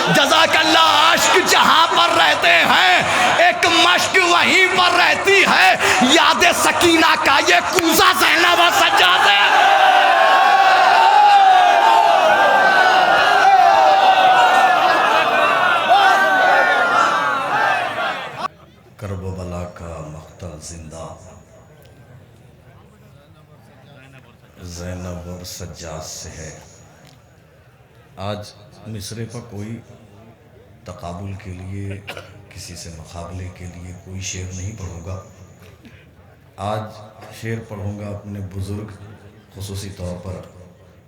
जज़ाकल्लाह। आशिक जहां पर रहते हैं एक मश्क वहीं पर रहती है, याद सकीना का ये कूजा ज़ैनब और सज्जाद है। करबला का मख्तल जिंदा, ज़ैनब और सज्जाद से है। आज मिसरे पर कोई तकाबुल के लिए, किसी से मुकाबले के लिए कोई शेर नहीं पढ़ूँगा। आज शेर पढ़ूँगा अपने बुज़ुर्ग, ख़ुसूसी तौर पर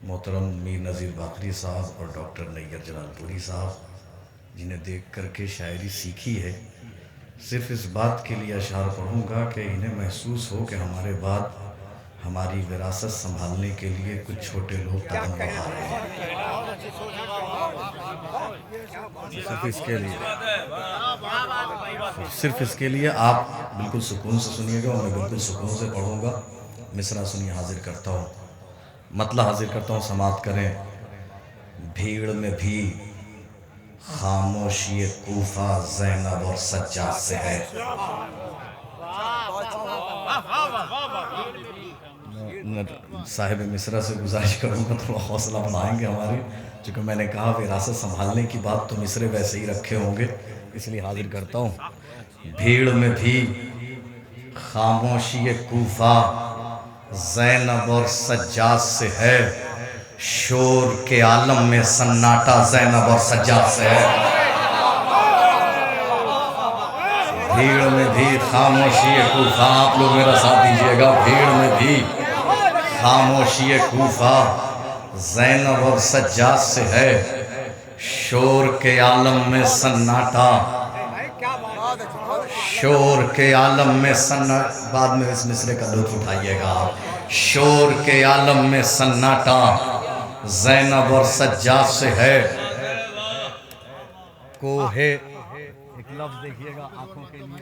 मोहतरम मीर नज़ीर बाकरी साहब और डॉक्टर नैयर जलालपुरी साहब, जिन्हें देख कर के शायरी सीखी है। सिर्फ़ इस बात के लिए अशार पढ़ूँगा कि इन्हें महसूस हो कि हमारे बाद हमारी विरासत संभालने के लिए कुछ छोटे लोग कदम बढ़ा रहे हैं। सिर्फ इसके लिए आप बिल्कुल सुकून से सुनिएगा और मैं बिल्कुल सुकून से पढ़ूँगा। मिसरा सुनिए, हाजिर करता हूँ, मतलब हाजिर करता हूँ, समात करें। भीड़ में भी खामोशी कूफा ज़ैनब और सज्जाद से है। साहिब मिसरा से गुजारिश करूँगा थोड़ा हौसला बढ़ाएंगे हमारी, क्योंकि मैंने कहा विरासत संभालने की बात तो मिसरे वैसे ही रखे होंगे, इसलिए हाजिर करता हूँ। भीड़ में भी खामोशी कूफा ज़ैनब और सज्जाद से है, शोर के आलम में सन्नाटा ज़ैनब और सज्जाद से है। भीड़ में भी खामोशी कूफा, आप लोग मेरा साथ दीजिएगा। भीड़ में भी खामोशी कूफा ज़ैनब और सज्जाद से है, शोर के आलम में सन्नाटा, शोर के आलम में सन्नाटा। बाद में इस मिसरे का लुत्फ़ उठाइएगा। शोर के आलम में सन्नाटा ज़ैनब और सज्जाद से है। कोहे, एक लफ्ज़ देखिएगा आंखों के लिए,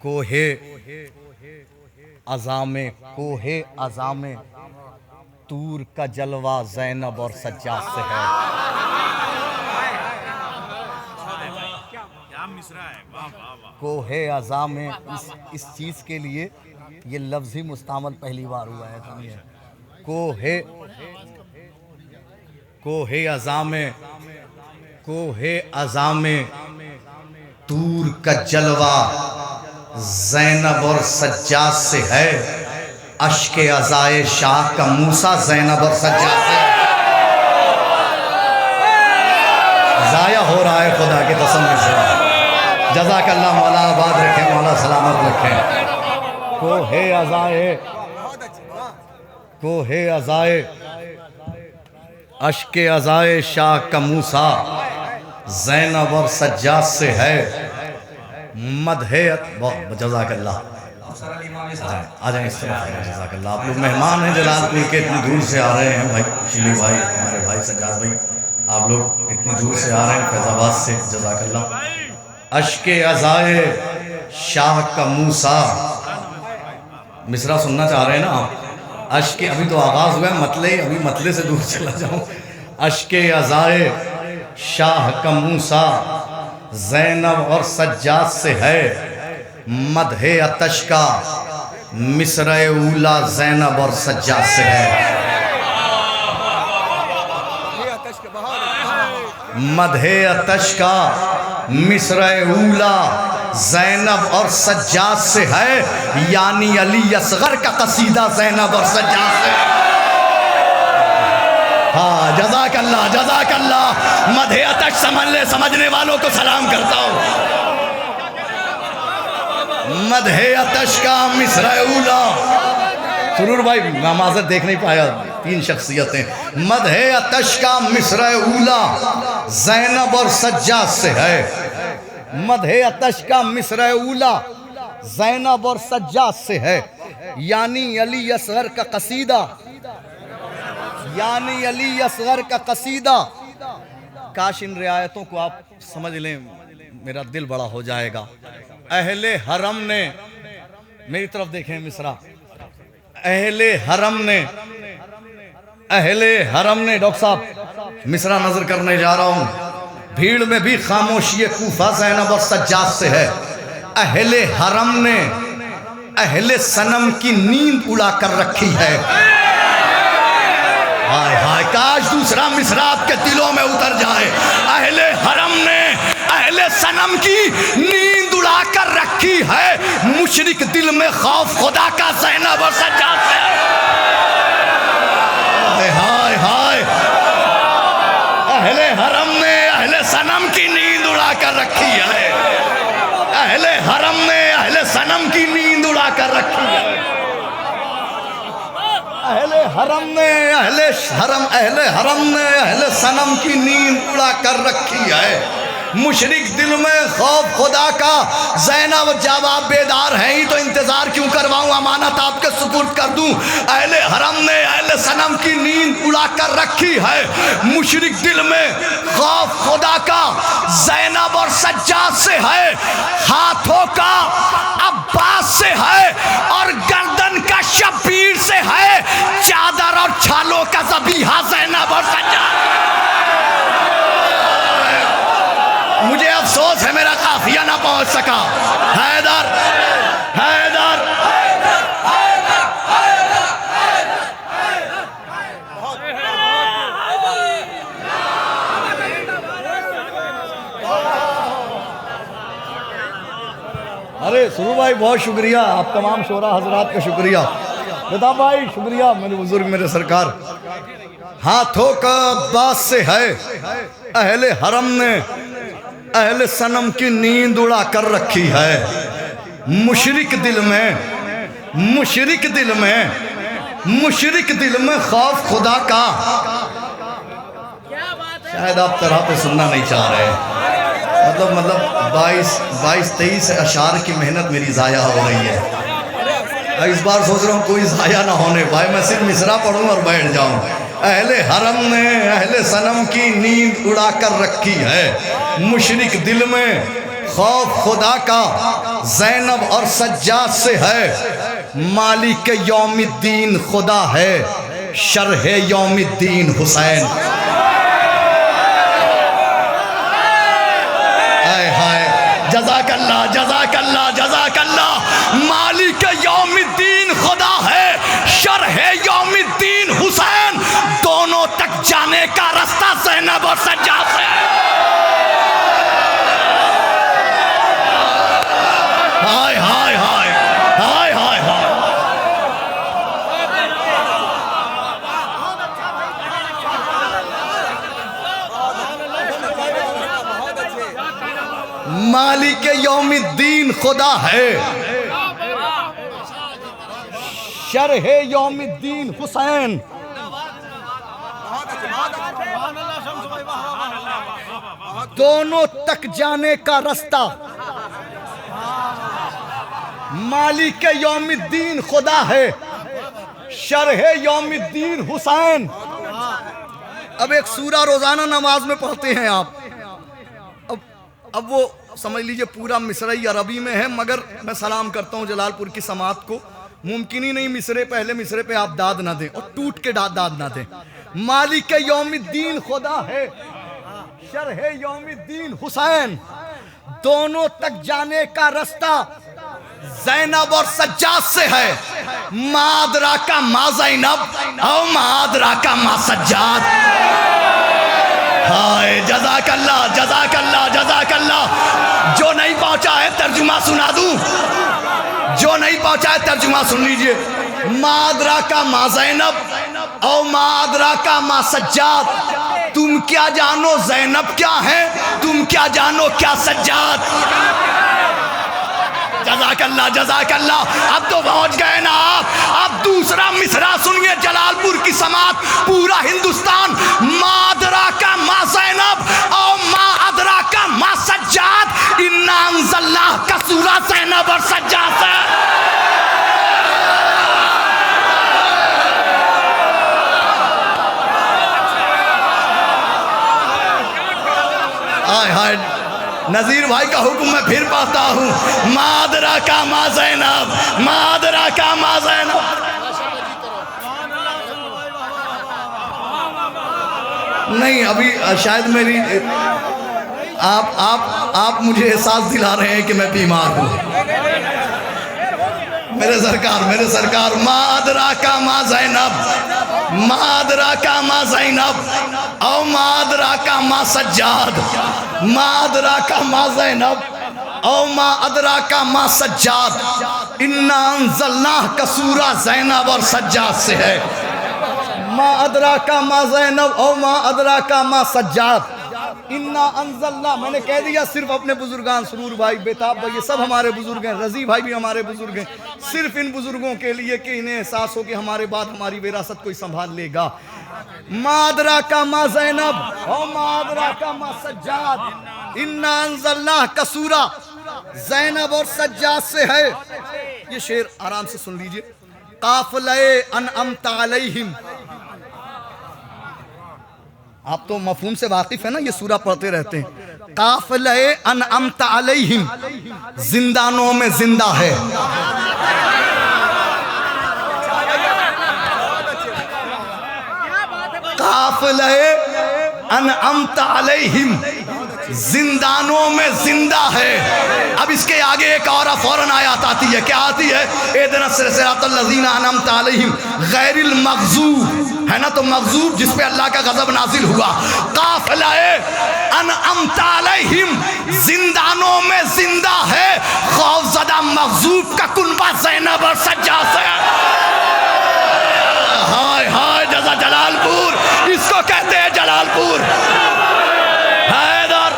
कोहे अज़ामे, कोहे अज़ामे तूर का जलवा ज़ैनब और सज्जाद से है। कोहे अज़ामे, इस चीज़ के लिए ये लफ्ज़ ही मुस्तामल पहली बार हुआ है। सुनिए, कोहे अज़ामे, कोहे अज़ामे तूर का जलवा ज़ैनब और सज्जाद से है, अश्के अज़ाए शाह का मूसा ज़ैनब और सज्जाद से है। ज़ाया हो रहा है खुदा की कसम से। जज़ाकल्लाह, मौला आबाद रखें, मौला सलामत रखें। कोहे अज़ाए, कोहे अज़ाए अश्के अज़ाए शाह का मूसा ज़ैनब और सज्जाद से है, मदहे। जज़ाकल्लाह, आ जाए इस तरफ। जज़ाकल्लाह, आप लोग मेहमान हैं जलालपुर के, इतनी दूर से आ रहे हैं भाई शिली भाई, हमारे भाई सज्जाद भाई, आप लोग इतनी दूर से आ रहे हैं फैज़ाबाद से। जज़ाकल्लाह। अश्के अज़ाए शाह का मूसा, मिसरा सुनना चाह रहे हैं ना आप? अश्के, अभी तो आगाज़ हुआ है, मतले, अभी मतले से दूर चला जाऊँ। अश्के अज़ाए शाह का मूसा ज़ैनब और सज्जाद से है, मदहे अतश का मिसरे ऊला ज़ैनब और सज्जाद से है। मदहे अतश का मिसरे ऊला ज़ैनब और सज्जाद से है, यानी अली असगर का कसीदा ज़ैनब और सज्जाद से है। हाँ, जज़ाकल्लाह, जज़ाकल्लाह। मदहे अतश समझने वालों को सलाम करता हूँ। मदहे अतश का मिसरे ऊला, सुरूर भाई माजरत देख नहीं पाया, तीन शख्सियतें। मदहे अतश का मिसरे ऊला ज़ैनब और सज्जाद से है, मदहे अतश का मिसरे ऊला ज़ैनब और सज्जाद से है, यानी अली असगर का कसीदा, यानी अली असगर का कसीदा। काश इन रियायतों को आप समझ लें, मेरा दिल बड़ा हो जाएगा। अहले हरम ने, मेरी तरफ देखें मिसरा, अहले हरम ने, अहले हरम ने, डॉक्टर साहब मिसरा नजर करने जा रहा हूँ। भीड़ में भी खामोशी कूफा ज़ैनब और सज्जाद से है। अहले हरम ने अहले सनम की नींद उड़ा कर रखी है। हाय हाय, काश दूसरा मिसरा आपके दिलों में उतर जाए। अहले हरम ने अहले सनम की नींद उड़ा कर रखी है। मुशरिक दिल में खौफ खुदा का ज़ैनब और सज्जाद से। हाय हाय हाय, अहले हरम ने अहले सनम की नींद उड़ा कर रखी है। अहले हरम ने अहले सनम की नींद उड़ा कर रखी है। अहले हरम ने अहले हरम ने अहले सनम की नींद उड़ा कर रखी है। मुशरिक दिल में खौफ खुदा का। ज़ैनब जब आप बेदार हैं ही तो इंतजार क्यों करवाऊं, अमानत आपके सुपुर्द कर दूं। अहले हरम ने अहले सनम की नींद उड़ा कर रखी है। मुशरिक दिल में खौफ खुदा का ज़ैनब और सज्जाद से है। हाथों का अब्बास से है और गर्दन का शब्बीर से है। चादर और छालों का ज़बीहा ज़ैनब और सज्जाद। मुझे अफसोस है मेरा काफिया ना पहुंच सका। हैदर हैदर अरे सुरू भाई बहुत शुक्रिया, आप तमाम शोरा हजरात का शुक्रिया। बेटा भाई शुक्रिया, मेरे बुजुर्ग मेरे सरकार। हाथों का अब्बास से है। अहले हरम ने अहले सनम की नींद उड़ा कर रखी है। मुशरिक दिल में खौफ खुदा का। शायद आप तरह पे सुनना नहीं चाह रहे। मतलब 22-23 अशार की मेहनत मेरी ज़ाया हो रही है। इस बार सोच रहा हूँ कोई ज़ाया ना होने पाए, मैं सिर्फ मिसरा पढ़ूँ और बैठ जाऊँ। अहले हरम ने अहले सनम की नींद उड़ा कर रखी है। मुशरिक दिल में खौफ खुदा का ज़ैनब और सज्जाद से है। मालिक यौमिद्दीन खुदा है, शरह यौमिद्दीन हुसैन। हाय हाय, जज़ाकल्लाह जज़ाकल्लाह जज़ाकल्लाह। मालिक यौमिद्दीन खुदा है, शरह यौमिद्दीन हुसैन। दोनों तक जाने का रास्ता ज़ैनब और सज्जाद से। हाय हाय हाय हाय हाय हाय। मालिक यौमिद्दीन खुदा है, शरह यौमिद्दीन हुसैन। दोनों तक जाने का रास्ता। मालिक यौमिद्दीन खुदा है, शरह यौमिद्दीन हुसैन। अब एक सूरा रोजाना नमाज में पढ़ते हैं आप। अब वो समझ लीजिए पूरा मिसरई अरबी में है, मगर मैं सलाम करता हूँ जलालपुर की समात को। मुमकिन ही नहीं मिसरे पहले मिसरे पे आप दाद ना दें और टूट के दाद ना दें। मालिक यौमिद्दीन खुदा है, शरह यौमिद्दीन हुसैन। दोनों तक जाने का रास्ता ज़ैनब और सज्जाद से है। मादरा का मा ज़ैनब और मादरा का मा सज्जाद। हाय जज़ाकल्लाह जज़ाकल्लाह जज़ाकल्लाह। जो नहीं पहुंचा है तर्जुमा सुना दूं, जो नहीं पहुंचा है तर्जुमा सुन लीजिए। मादरा का मा ज़ैनब और मादरा का मा सज्जाद। तुम क्या जानो ज़ैनब क्या है, तुम क्या जानो क्या सज्जाद। जज़ाकल्लाह जज़ाकल्लाह। अब तो पहुंच गए ना आप। अब दूसरा मिसरा सुनिए, जलालपुर की समात, पूरा हिंदुस्तान। मादरा का मा ज़ैनब और मादरा का मा सज्जाद। इन्ना अंज़लनाह का सूरा ज़ैनब और सज्जाद से। हाय हाय, नज़ीर भाई का हुक्म मैं फिर पाता हूँ। मादरा का मा ज़ैनब, मादरा का मा ज़ैनब। नहीं अभी शायद मेरी आप मुझे एहसास दिला रहे हैं कि मैं बीमार हूँ। मेरे सरकार मादरा का माँ ज़ैनब, मादरा का माँ ज़ैनब और मादरा का माँ सज्जाद, मादरा का माँ ज़ैनब और माँ अदरा का माँ सज्जाद। इन्ना अंज़लनाह का सूरा ज़ैनब और सज्जाद से है। माँ अदरा का माँ ज़ैनब और माँ अदरा का माँ सज्जाद। इन्ना अंज़लना, मैंने कह दिया सिर्फ अपने बुजुर्गान, सुरूर भाई, बेताब भाई, ये सब हमारे बुजुर्ग हैं, रजी भाई भी हमारे बुजुर्ग हैं। सिर्फ इन बुजुर्गों के लिए कि इन्हें एहसास हो कि हमारे बाद हमारी विरासत कोई संभाल लेगा। मादरा का माँ ज़ैनब और मादरा का माँ सज्जाद। इन्ना अंज़लना का सूरा ज़ैनब और सज्जाद से है। ये शेर आराम से सुन लीजिए। काफ़िले अनअमत अलैहिम, आप तो मफहूम से वाकिफ है ना, ये सूरा पढ़ते रहते हैं। काफ़िले अनअमत अलैहिम, जिंदानों में जिंदा है। काफ़िले अनअमत अलैहिम, जिंदानों में जिंदा है। अब इसके आगे एक और फौरन आयत आती है, क्या आती है? इहदिना सिरातल लज़ीना अनअमत अलैहिम गैरिल मग़ज़ूब, है ना, तो मग़ज़ूब जिस पे अल्लाह का गज़ब नाजिल हुआ। काफ़िले अनअमत अलैहिम, जिंदानों में जिंदा है। खौफज़दा मग़ज़ूब का कुनबा ज़ैनब और सज्जाद से। हाय हाय जज़ा जलालपुर, इसको कहते हैं जलालपुर। हैदर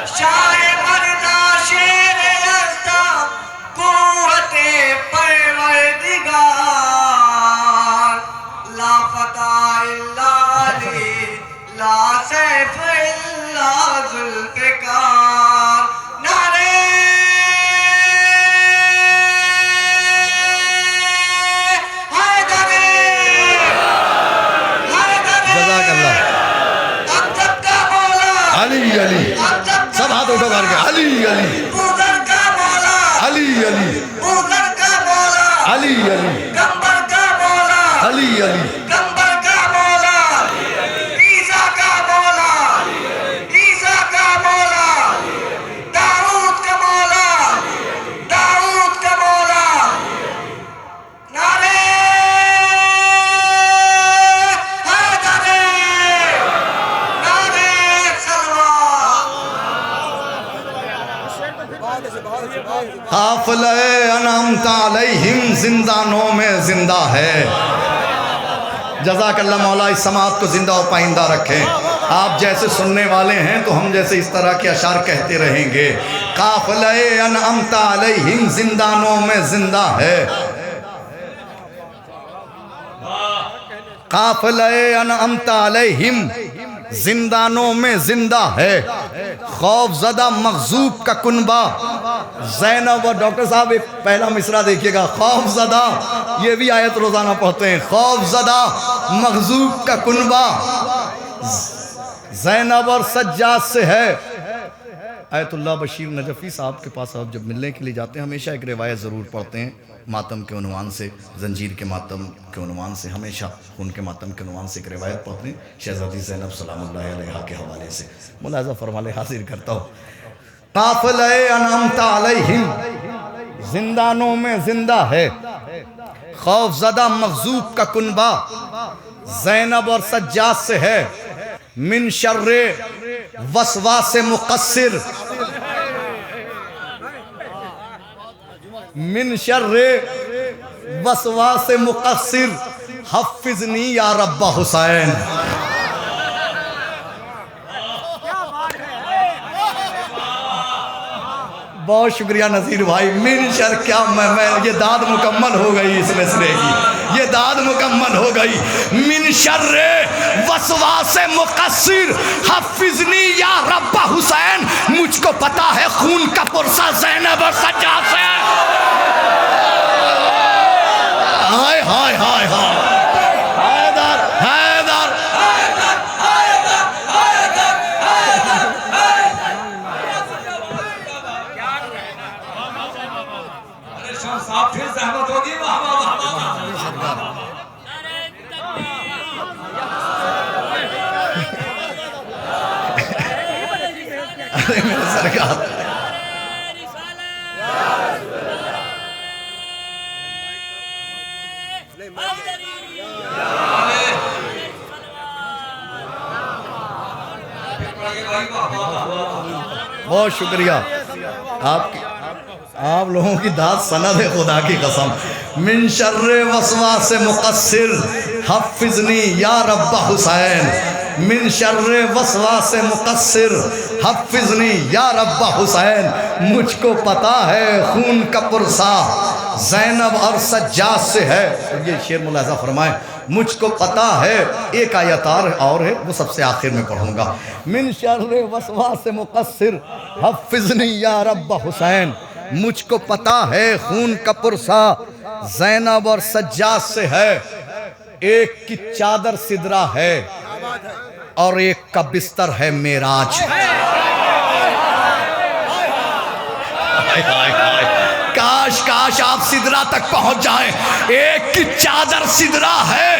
शाहे मर्दा शेर यज़्दा कुव्वते परवरदिगार, ला फता इल्ला अली, ला सैफ इल्ला ज़ुल्फ़िकार। नारे हैदरी, हैदरी, जज़ाकल्लाह। अब्जद का मौला, अली अली, सब हाथ उठो करके अली अली, बुज़र का मौला, अली अली, बुज़र का मौला, अली अली, गंबर का मौला, अली अली, गंबर का मौला, ईसा का मौला, ईसा का मौला, दाऊद का मौला, दाऊद का मौला। नारे हैदरी, नारे सलवार। काफ़िले अनअमत अलैहिम, जिंदानों में जिंदा है। जज़ाकल्लाह मौला, इस समात को जिंदा और पाइंदा रखें। आप जैसे सुनने वाले हैं तो हम जैसे इस तरह के अशार कहते रहेंगे। काफ़िले अनअमत अलैहिम, जिंदानों में जिंदा है। काफ़िले अनअमत अलैहिम, जिंदानों में जिंदा है। खौफज़दा मग़ज़ूब का कुनबा ज़ैनब। और डॉक्टर साहब एक पहला मिसरा देखिएगा, खौफज़दा, ये भी आयत रोज़ाना पढ़ते हैं। खौफज़दा मग़ज़ूब का कुनबा ज़ैनब और सज्जाद से है। आयतुल्लाह बशीर नजफ़ी साहब के पास आप जब मिलने के लिए जाते हैं हमेशा एक रिवायत ज़रूर पढ़ते हैं, मातम के उन्वान से, जंजीर के मातम के उन्वान से, हमेशा उनके मातम के उन्वान से एक रिवायत पढ़ते हैं शहज़ादी ज़ैनब सलामुल्लाह अलैहा के हवाले से। मुलाज़ा फरमाले हाजिर करता हूँ। काफ़िले अनअमत अलैहिम, जिंदानों में जिंदा है। खौफज़दा मग़ज़ूब का कुनबा ज़ैनब और सज्जाद से है। मिन शर्रे वसवासे मुक़स्सिर, मिन शर्रे वसवासे मुक़स्सिर, हफ़िज़नी या रब्बा हुसैन। बहुत शुक्रिया नज़ीर भाई। मिन शर क्या, मैं ये दाद मुकम्मल हो गई इस मिसरे की, ये दाद मुकम्मल हो गई। मिन शर्रे वसवासे मुक़स्सिर, हफ़िज़नी या रब्बा हुसैन। मुझको पता है खून का पुरसा ज़ैनब और सज्जाद से। हाय हाय हाय हाय, हैदर हैदर, चाहते हैं। बहुत शुक्रिया आपकी, आप लोगों की दाद सनद है खुदा की कसम। मिन शर्रे वसवासे मुक़स्सिर हफ़िज़नी या रब्बा हुसैन। मिन शर्रे वसवासे मुक़स्सिर हफ़िज़नी या रब्बा हुसैन। मुझको पता है खून का पुरसा ज़ैनब और सज्जाद से है। ये शेर मुलाज़ा फरमाएं, मुझको पता है। एक आयत और है, वो सबसे आखिर में पढ़ूंगा। मिन शर्रे वसवासे मुक़स्सिर हफ़िज़नी या रब्बा हुसैन। मुझको पता है खून का पुरसा ज़ैनब और सज्जाद से है। एक की चादर सिदरा है और एक का बिस्तर है मेराज। काश काश आप सिदरा तक पहुंच जाएं। एक की चादर सिदरा है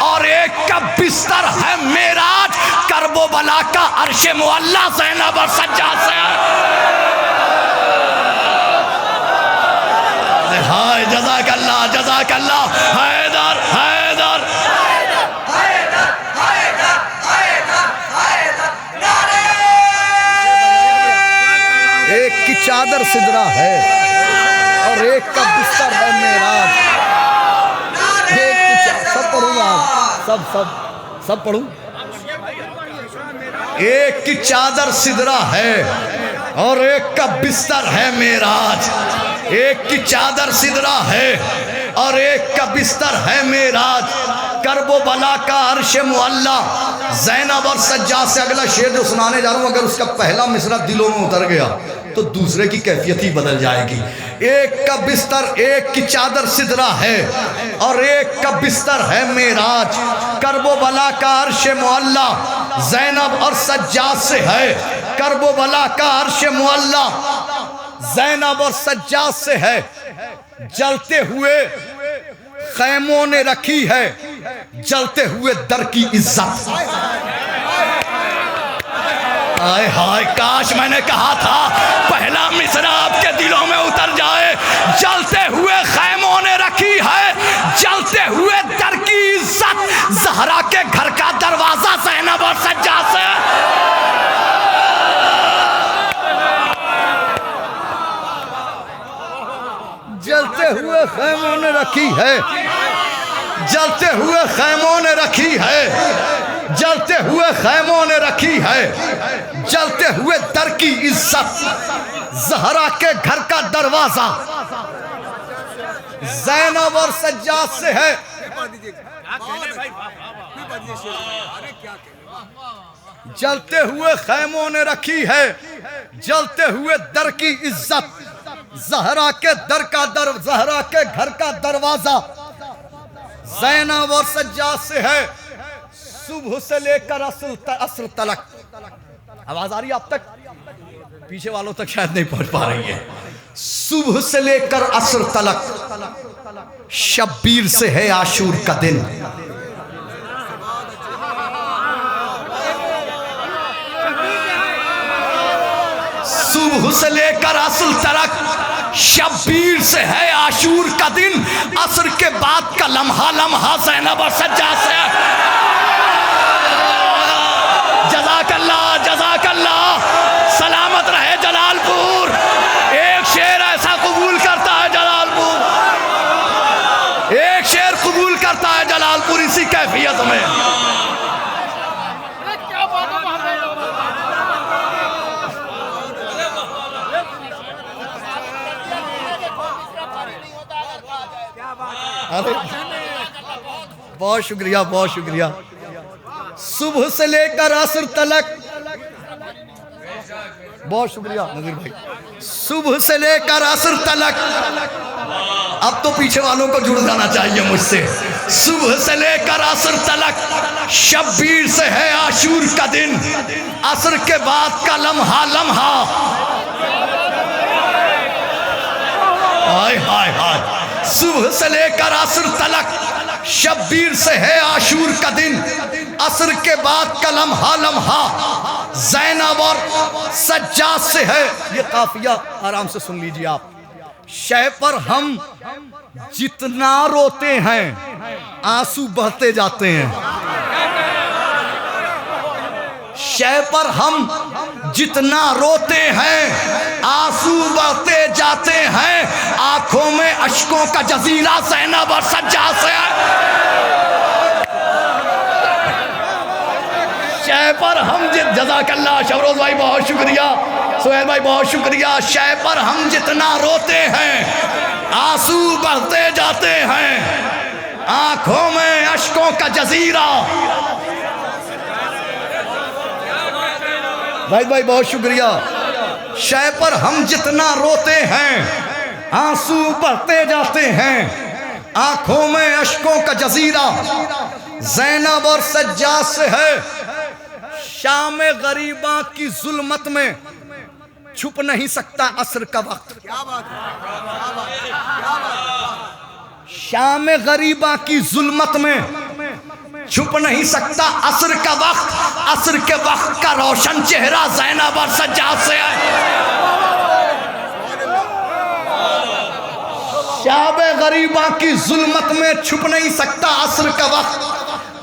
और एक का बिस्तर है मेराज। करबो बला का अर्श मुअल्ला ज़ैनब और सज्जाद से है। हाय जज़ाकल्लाह जज़ाकल्लाह। हैदर हैदर एक की चादर सिदरा है और एक का बिस्तर है मेराज। एक की सब पढ़ूंगा, सब सब सब पढ़ूं। एक की चादर सिदरा है और एक का बिस्तर है मेराज। एक की चादर सिदरा है और एक का बिस्तर है मेराज। करबो बला का अर्श मुअल्ला ज़ैनब और सज्जाद से। अगला शेर जो सुनाने जा रहा हूँ, अगर उसका पहला मिसरा दिलों में उतर गया तो दूसरे की कैफियत ही बदल जाएगी। एक का बिस्तर, एक की चादर सिदरा है और एक का बिस्तर है मेराज। करबो बला का अर्श मुअल्ला ज़ैनब और सज्जाद से है। करबो बला का अर्श मुअल्ला ज़ैनब और सज्जाद से है। जलते हुए खैमों ने रखी है जलते हुए दर की इज्जत। हाय हाय, काश मैंने कहा था पहला मिसरा आपके दिलों में उतर जाए। जलते हुए खैमों ने रखी है जलते हुए दर की इज्जत। ज़हरा के घर का दरवाजा ज़ैनब और सज्जाद से। जलते हुए खैमों ने रखी है जलते हुए खैमों ने रखी है जलते हुए खैमों ने रखी है जलते हुए दर की इज्जत। ज़हरा के घर का दरवाजा ज़ैनब और सज्जाद से है। जलते हुए खैमों ने रखी है जलते हुए दर की इज्जत। ज़हरा के ज़हरा के घर का दरवाजा ज़ैनब और सज्जाद से है। सुबह से लेकर असर तलक। आवाज आ रही है आप तक? पीछे वालों तक शायद नहीं पहुंच पा रही है। सुबह से लेकर असर तलक शब्बीर से है आशूर का दिन। सुबह से लेकर असर तलक शब्बीर से है आशूर का दिन। असर के बाद का लम्हा लम्हा ज़ैनब और सज्जाद से। जज़ाकल्लाह जज़ाकल्लाह। सलामत रहे जलालपुर। एक शेर ऐसा कबूल करता है जलालपुर, एक शेर कबूल करता है जलालपुर इसी कैफियत में। अरे बहुत शुक्रिया बहुत शुक्रिया। सुबह से लेकर असर तलक, बहुत शुक्रिया नज़ीर भाई। सुबह से लेकर असर तलक, अब तो पीछे वालों को जुड़ जाना चाहिए मुझसे। सुबह से लेकर असर तलक शब्बीर से है आशूर का दिन। असर के बाद का लम्हा लम्हा। हाय हाय हाय। सुबह से लेकर असर तलक शब्बीर से है आशूर का दिन। असर के बाद का लम्हा लम्हा ज़ैनब और सज्जाद से है। ये काफिया आराम से सुन लीजिए आप। शय पर हम जितना रोते हैं आंसू बहते जाते हैं। शय पर हम जितना रोते हैं आंसू बहते जाते हैं। आंखों में अश्कों का जजीरा ज़ैनब और सज्जाद से है। शय पर हम जज़ाकल्लाह शबरोज भाई बहुत शुक्रिया, सुहेल भाई बहुत शुक्रिया। शय पर हम जितना रोते हैं आंसू बहते जाते हैं। आंखों में अश्कों का जजीरा। भाई बहुत शुक्रिया। शय पर हम जितना रोते हैं आंसू बहते जाते हैं। आंखों में अश्कों का जजीरा ज़ैनब और सज्जाद से है। शाम गरीबा की जुल्मत में छुप नहीं सकता असर का वक्त। शाम गरीबा की जुल्मत में छुप नहीं सकता असर का वक्त। असर के वक्त का रोशन चेहरा ज़ैनब और सज्जाद से है। शाम गरीबा की जुल्मत में छुप नहीं सकता असर का वक्त।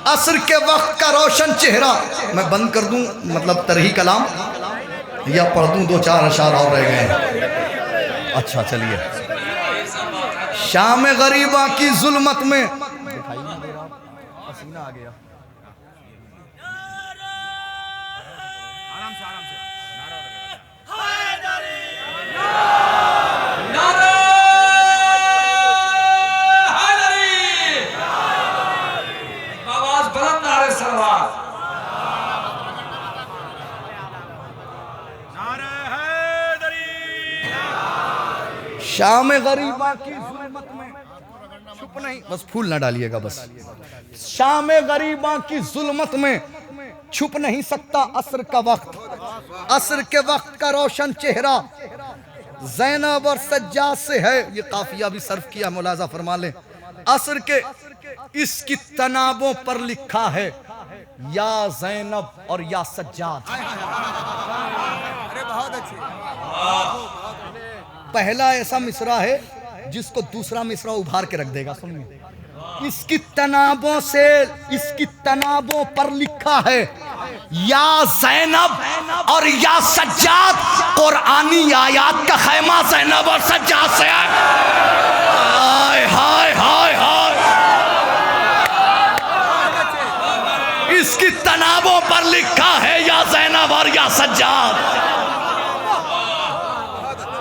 असर के वक्त का रोशन चेहरा। मैं बंद कर दूं मतलब तरही कलाम या पढ़ दूं? दो चार अशार और रह गए। अच्छा चलिए। शाम गरीबा की जुल्मत में पसीना आ गया। आराम से आवाज बुलंद नारे सलवार। शाम गरीबा की जुल्मत में छुप नहीं, बस फूल ना डालिएगा बस। शाम गरीबा की जुल्मत में छुप नहीं सकता असर का वक्त। असर के वक्त का रोशन चेहरा ज़ैनब और सज्जाद से है। ये काफिया भी सर्फ किया, मुलाजा फरमा लें। असर के इसकी तनाबों पर लिखा है या ज़ैनब और या सज्जाद। अरे बहुत अच्छी। पहला ऐसा मिसरा है जिसको दूसरा मिसरा उभार के रख देगा। सुनिए, इसकी तनाबों से, इसकी तनाबों पर लिखा है या ज़ैनब और या सज्जाद। कुरानी आयात का खैमा ज़ैनब और सज्जाद से है। हाय हाय हाय हाय। इसकी तनाबों पर लिखा है या ज़ैनब और या सज्जाद।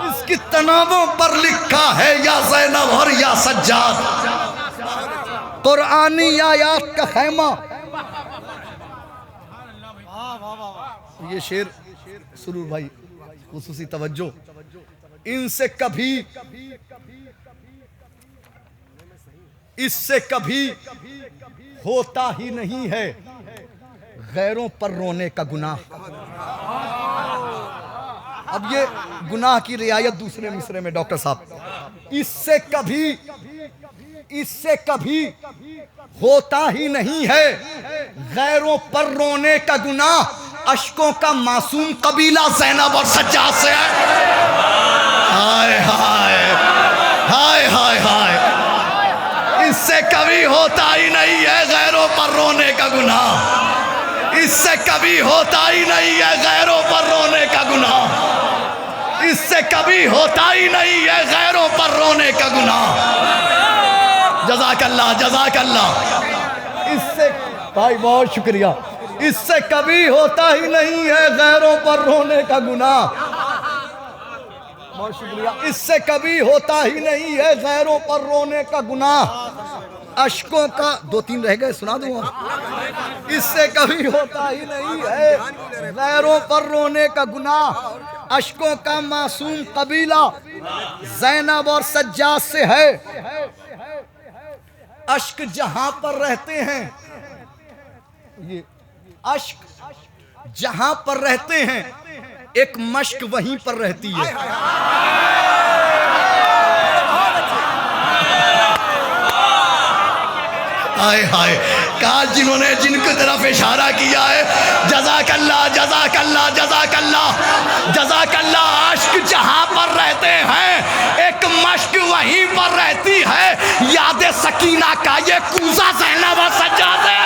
इसकी तनाबों पर लिखा है या ज़ैनब और या सज्जाद। कुरानी आयात का खैमा। ये शेर सुरूर भाई खुसूसी तवज्जो। इनसे कभी, इससे कभी होता ही नहीं है गैरों पर रोने का गुनाह। अब ये गुनाह की रियायत दूसरे मिसरे में डॉक्टर साहब। इससे कभी होता ही नहीं है गैरों पर रोने का गुनाह। अश्कों का मासूम कबीला ज़ैनब और सज्जाद से है। हाय हाय हाय हाय हाय। इससे कभी होता ही नहीं है गैरों पर रोने का गुनाह। इससे कभी होता ही नहीं है गैरों पर रोने का गुनाह। इससे कभी होता ही नहीं है गैरों पर रोने का गुनाह। जज़ाकल्लाह जज़ाकल्लाह। इससे भाई बहुत शुक्रिया। इससे कभी होता ही नहीं है गैरों पर रोने का गुनाह। बहुत शुक्रिया। इससे कभी होता ही नहीं है गैरों पर रोने का गुनाह। अश्कों का दो तीन रह गए, सुना दूँ। इससे कभी होता ही नहीं है गैरों पर रोने का गुनाह। अश्कों का मासूम कबीला ज़ैनब और सज्जाद से है। अश्क जहां पर रहते हैं, ये अश्क जहां पर रहते हैं एक मश्क वहीं पर रहती है। हाय हाय। काश जिन्होंने जिनकी तरफ इशारा किया है, जज़ाकल्लाह जज़ाकल्लाह जज़ाकल्लाह जज़ाकल्लाह। आशिक जहाँ पर रहते हैं एक मश्क वहीं पर रहती है, याद सकीना का ये कूजा ज़ैनब और सज्जाद है।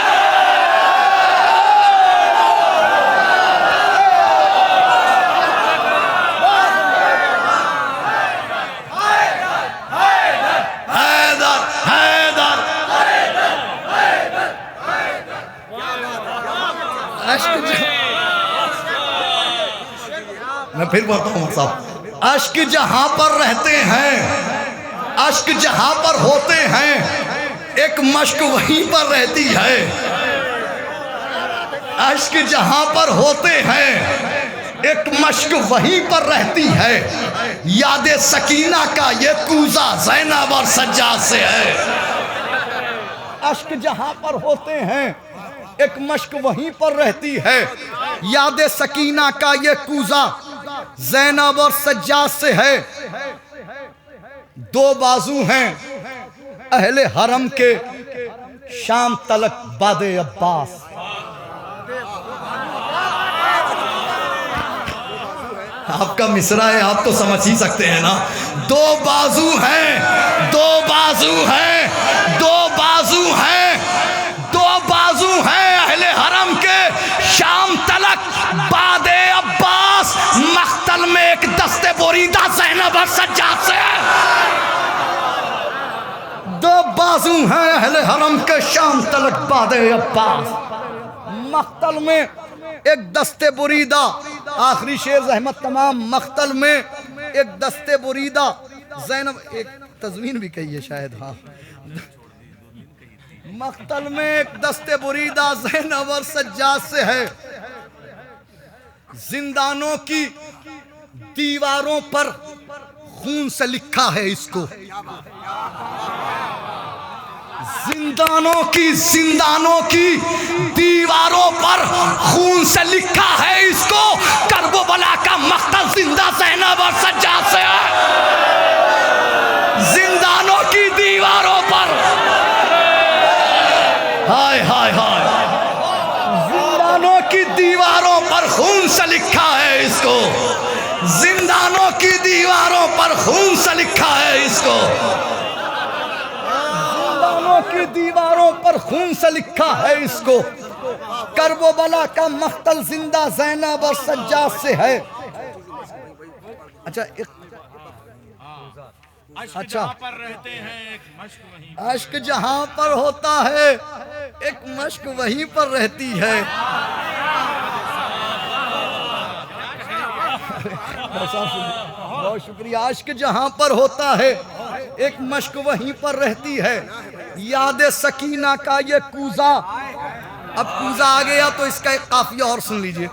मैं फिर बोलता हूँ साहब, अश्क जहाँ पर रहते हैं, अश्क जहाँ पर होते हैं एक मश्क वहीं पर रहती है। अश्क जहाँ पर होते हैं एक मश्क वहीं पर रहती है, याद सकीना का ये कूजा ज़ैनब और सज्जाद से है। अश्क जहाँ पर होते हैं एक मश्क वहीं पर रहती है, याद सकीना का ये कूजा ज़ैनब और सज्जाद से है। दो बाजू हैं अहले हरम के, शाम तलक बादे अब्बास। आपका मिसरा है, आप तो समझ ही सकते हैं ना। दो बाजू हैं, दो बाजू हैं, दो बाजू हैं, दो बाजू हैं अहले हरम के, शाम तलक बादे अब्बास। मख्तल में एक दस्ते बोरीदा ज़ैनब और सज्जाद से है। दो बाजू हैं अहले हरम के, शाम तलक बादे अब्बास। मख्तल में एक दस्ते बुरीदा, आखिरी शेर रहमत तमाम। मख्तल में एक दस्ते बुरीदा ज़ैनब, एक तज़मीन भी कही है शायद, हाँ। मख्तल में एक दस्ते बुरीदा ज़ैनब और सज्जाद से है। जिंदानों की दीवारों पर खून से लिखा है इसको, जिंदानों की दीवारों पर खून से लिखा है इसको। करबला का मख्तल जिंदा ज़ैनब और सज्जाद से है। जिंदानों की दीवारों पर, हाय हाय हाय, जिंदानों की दीवारों पर खून से लिखा है इसको। जिंदानों की दीवारों पर खून से लिखा है इसको। की दीवारों पर खून से लिखा है इसको। करबला का मख्तल जिंदा ज़ैनब और सज्जाद से है। अच्छा अच्छा, रहते हैं एक मश्क वहीं, अश्क जहां पर होता है एक मश्क वहीं पर रहती है। बहुत शुक्रिया। अश्क जहां पर होता है एक मश्क वहीं पर रहती है, याद सकीना का ये कूजा। अब कूजा आ गया तो इसका एक काफिया और सुन लीजिए।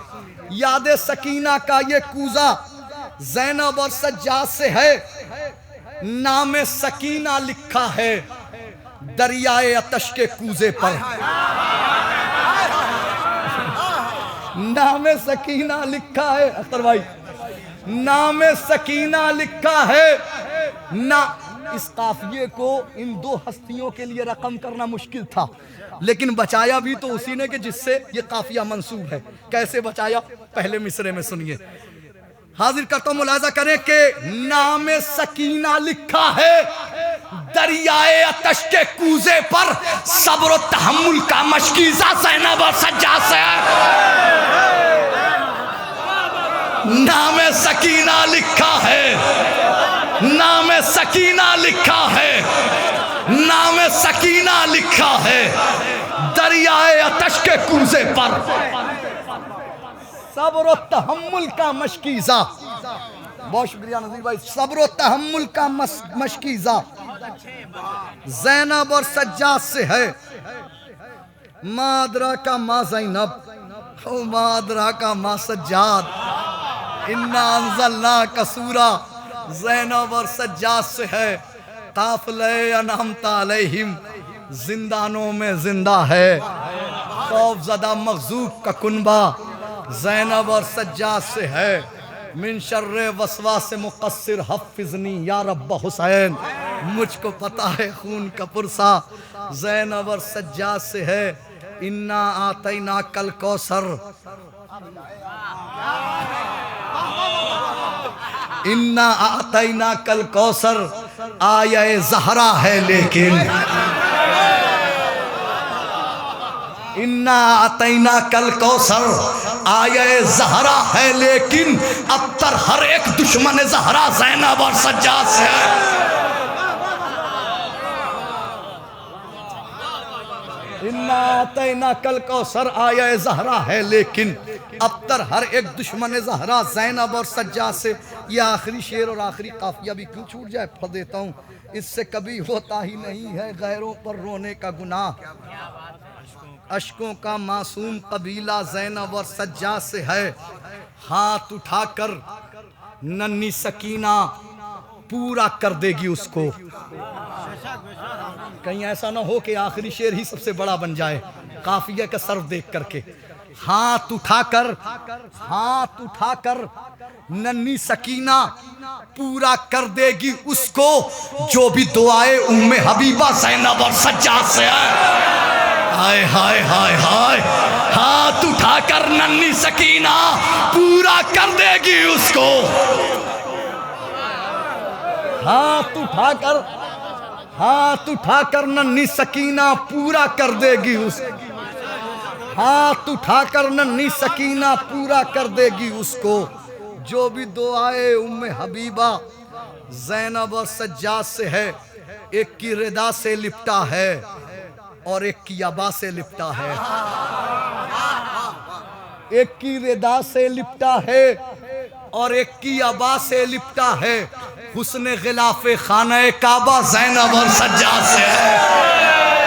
याद सकीना का ये कूजा ज़ैनब और सज्जाद से है। नाम सकीना लिखा है दरियाए अतश के कूजे पर। नाम सकीना लिखा है, अख्तर भाई, नाम सकीना लिखा है ना। इस काफिये को इन दो हस्तियों के लिए रकम करना मुश्किल था, लेकिन बचाया भी तो उसी ने कि जिससे ये काफिया मंसूब है। कैसे बचाया, पहले मिसरे में सुनिए। हाजिर करता हूं, मुलाजा करें कि नाम सकीना लिखा है दरियाए अतश के कूजे पर। सब्र और तहम्मुल का मशकीज़ा ज़ैनब और सज्जाद से है। नाम सकीना लिखा है, नाम सकीना लिखा है, नाम सकीना लिखा है दरियाए अतश के कूजे पर। सब्र और तहम्मुल का मशकीज़ा, बहुत शुक्रिया नज़ीर भाई। सब्र और तहम्मुल का मशकीज़ा ज़ैनब और सज्जाद से है। मादरा का मा ज़ैनब, मादरा का मा सज्जाद, इन्ना अंज़लना कसूरा ज़ैनब और सज्जाद से है। काफ़िले अनअमता अलैहिम जिंदानों में जिंदा है। खौफज़दा मग़ज़ूब का कुनबा ज़ैनब और सज्जाद से है। मिन शर्रे वसवासे मुक़स्सिर हफ़िज़नी या रब्ब हुसैन। मुझको पता है खून का पुरसा ज़ैनब और सज्जाद से है। इन्ना आतैना कल कौसर, इन्ना आतैना कल कौसर आया ज़हरा है लेकिन, इन्ना आतैना कल कौसर आया ज़हरा है लेकिन अबतर हर एक दुश्मन ज़हरा ज़ैनब और सज्जाद से है। इन्ना आतैना कल कौसर आया ज़हरा है लेकिन अबतर हर एक दुश्मन ज़हरा ज़ैनब और सज्जाद से। ये आखिरी शेर और आखिरी काफिया भी क्यों छूट जाए पढ़ देता हूँ। इससे कभी होता ही नहीं है गैरों पर रोने का गुनाह, अश्कों का मासूम कबीला ज़ैनब और सज्जाद से है। हाथ उठाकर नन्ही सकीना पूरा कर देगी उसको। कहीं ऐसा ना हो कि आखिरी शेर ही सबसे बड़ा बन जाए काफिया का सर्फ देख करके। हाथ उठाकर नन्ही सकीना पूरा कर देगी उसको, जो भी दुआए उम्मे हबीबा ज़ैनब और सज्जाद से है। हाय हाय हाय हाय, हाथ उठाकर नन्ही सकीना पूरा कर देगी उसको, हाथ उठाकर नन्ही सकीना पूरा कर देगी उसको, हाथ उठाकर नन्ही सकीना पूरा कर देगी उसको, जो भी दुआए उम्मे हबीबा ज़ैनब और सज्जाद से है। एक की रिदा से लिपटा है और एक की अबा से लिपटा है, एक की रिदा से लिपटा है और एक की अबा से लिपटा है। हुस्न गिलाफे खाने काबा ज़ैनब और सज्जाद से है।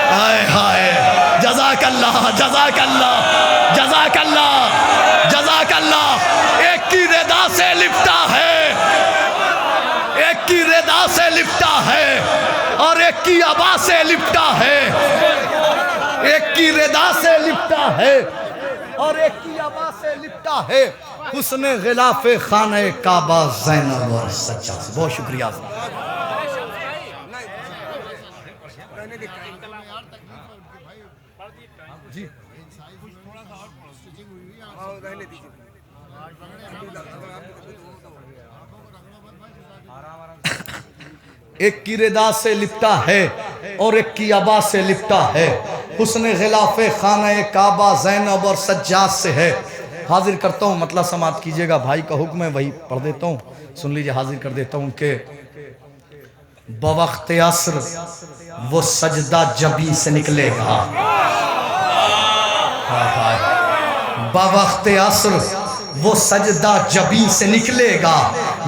हाय हाय, जज़ाकल्लाह जज़ाकल्लाह जज़ाकल्लाह जज़ाकल्लाह। एक की रिदा से लिपटा है, एक की रिदा से लिपटा है और एक की अबा से लिपटा है, एक की रिदा से लिपटा है और एक की अबा से लिपटा है। हुस्न गिलाफे खाने काबा ज़ैनब और सज्जाद। बहुत शुक्रिया। जी एक की रिदा से लिपटा है और एक की अबा से लिपटा है। हुस्न गिलाफे खाने काबा ज़ैनब और सज्जाद से है। हाजिर करता हूँ, मतलब समाप्त कीजिएगा, भाई का हुक्म है वही पढ़ देता हूँ, सुन लीजिए। हाजिर कर देता हूँ कि बवक्त असर वो सजदा जबी से निकलेगा, बवक्त असर वो सजदा जबी से निकलेगा,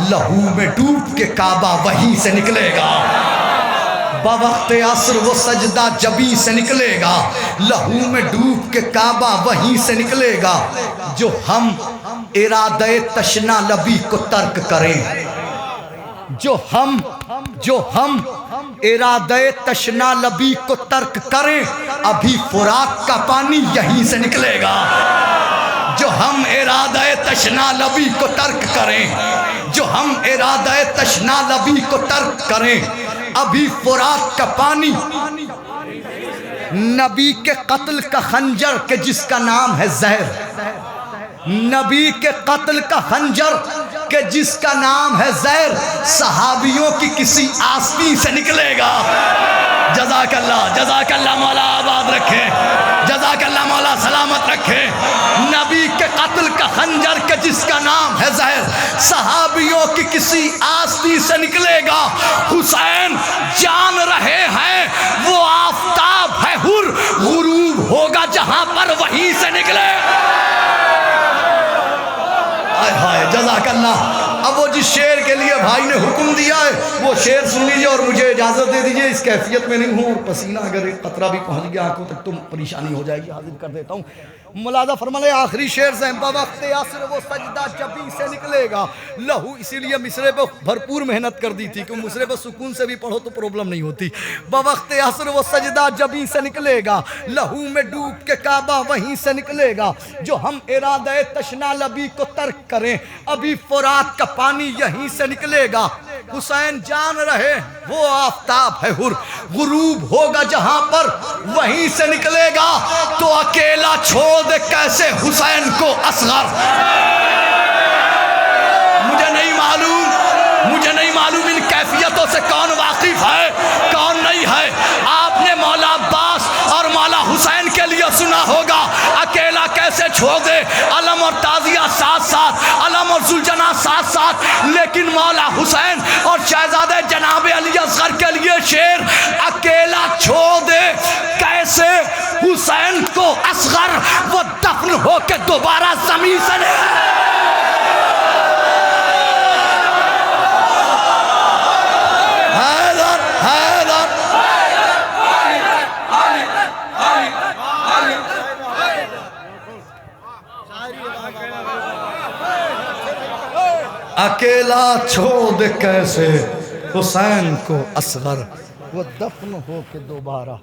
लहू में डूब के काबा वहीं से निकलेगा। बवक्त असर वो सजदा जबी से निकलेगा, लहू में डूब के काबा वहीं से निकलेगा। जो हम इरादे तशना लबी को तर्क करें, जो हम इरादे तशना लबी को तर्क करें, अभी फुराक का पानी यहीं से निकलेगा। जो हम इरादे तशना लबी को तर्क करें, जो हम इरादे तशना लबी को तर्क करें, अभी फुरात का पानी। नबी के कत्ल का खंजर के जिसका नाम है जहर, नबी के कत्ल का खंजर के जिसका नाम है जहर, सहाबियों की किसी आस्तीन से निकलेगा। जज़ाकल्लाह जज़ाकल्लाह, मौला आबाद रखे, जज़ाकल्लाह मौला सलामत रखे। नबी के कत्ल का खंजर के जिसका नाम है जहर, सहाबियों की किसी आस्तीन से निकलेगा। हुसैन जान रहे हैं वो आफताब है हुर, गुरूब होगा जहां पर वहीं से निकले। हाय जज़ाकल्लाह। अब वो जिस शेर के लिए भाई ने हुक्म दिया है वो शेर सुन लीजिए और मुझे इजाज़त दे दीजिए। इस कैफियत में नहीं हूँ और पसीना अगर एक कतरा भी पहुँच गया आंखों तक तो परेशानी हो जाएगी। हाजिर कर देता हूँ, मुलाजा फरमाए आखिरी शेर से, बवक्त असर वो सजदा जबी से निकलेगा, लहू। इसीलिए मिसरे पे भरपूर मेहनत कर दी थी कि मिसरे पे सुकून से भी पढ़ो तो प्रॉब्लम नहीं होती। बवक्त असर वो सजदा जबी से निकलेगा, लहू में डूब के काबा वहीं से निकलेगा। जो हम इरादे तशना लबी को तर्क करें, अभी फुरात का पानी यहीं से निकलेगा। हुसैन जान रहे वो आफताब है हुर, गुरूब होगा जहां पर वहीं से निकलेगा, तो अकेला छोड़ दे कैसे हुसैन को असगर। मुझे नहीं मालूम इन कैफियतों से कौन वाकिफ है कौन नहीं है। आपने मौला अब्बास और मौला हुसैन के लिए सुना होगा, अकेला कैसे छोड़ दे, अलम और ताजिया साथ साथ, अलम और जुलजना साथ साथ, लेकिन मौला हुसैन और शहजादे जनाब अली असगर के लिए शेर, अकेला छोड़ दे कैसे हुसैन को असगर, वो दफन होके दोबारा जमीन से अकेला छोड़ दे कैसे हुसैन को असगर, वो दफन हो के दोबारा